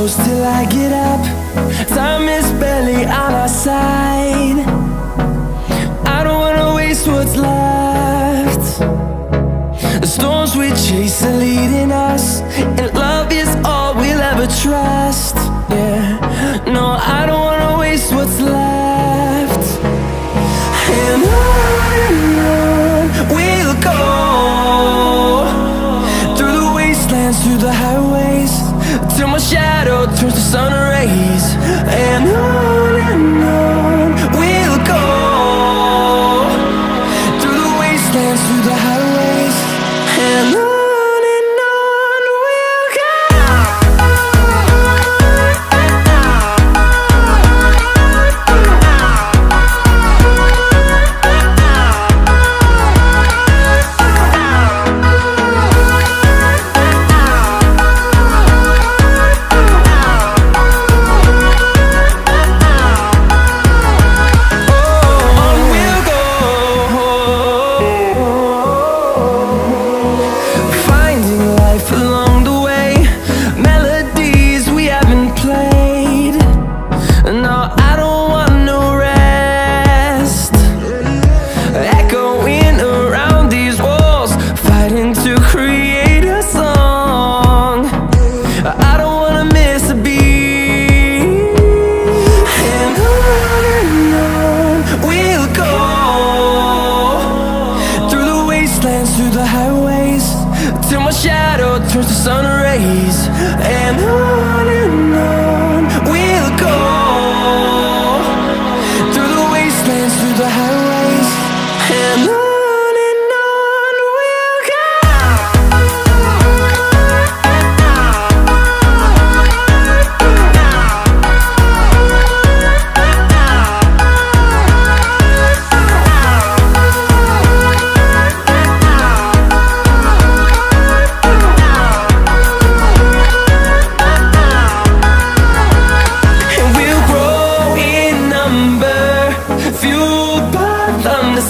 close till I get up. Time is barely on our side. I don't wanna waste what's left. The storms we chase are leading us, and love is all we'll ever trust. Yeah, no, I don't wanna waste what's left. And on we'll go, through the wastelands, through the highways, till my shadow turns to sun rays. And on we'll go, through the wastelands, through the highways, and on. Through the highways, till my shadow turns to sun rays. And on we'll go, through the wastelands, through the highways, and on we'll go.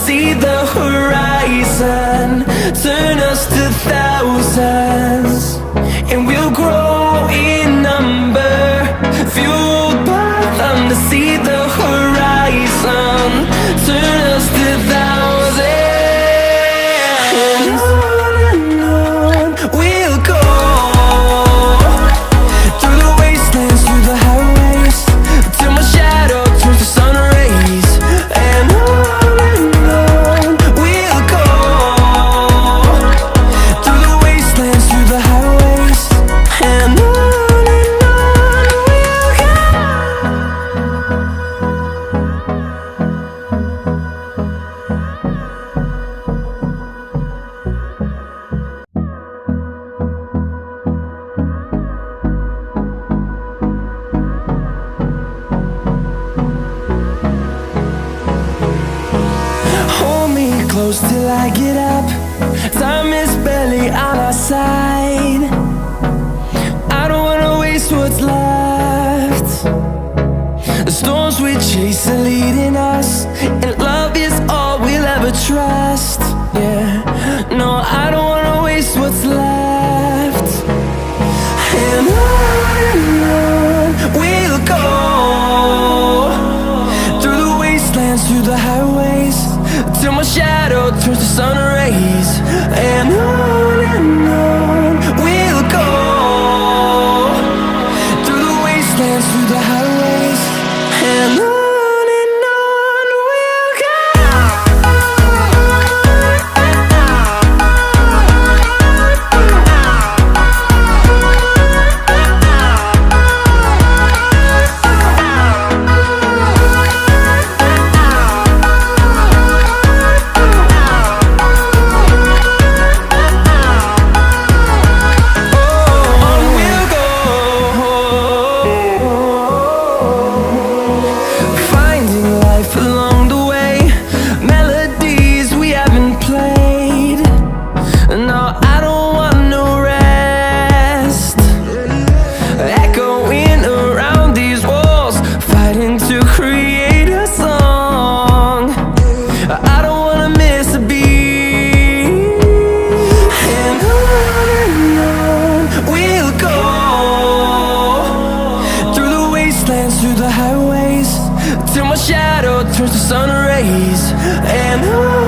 See the horizon turn us to thousands, and we'll grow in number, fueled by them. To see the horizon turn us to thousands, and on we'll go, through the wastelands, through the highways, till my shadow turns to sun rays. And close till I get up. Time is barely on our side. I don't wanna waste what's left. The storms we chase are leading us, and love is all we'll ever trust. Yeah, no, I don't wanna waste what's left. And on we'll go, through the wastelands, through the highways, till my shadow turns to sun rays. And on we'll go, through the wastelands, through the highways, and on. shadow turns to sun rays, and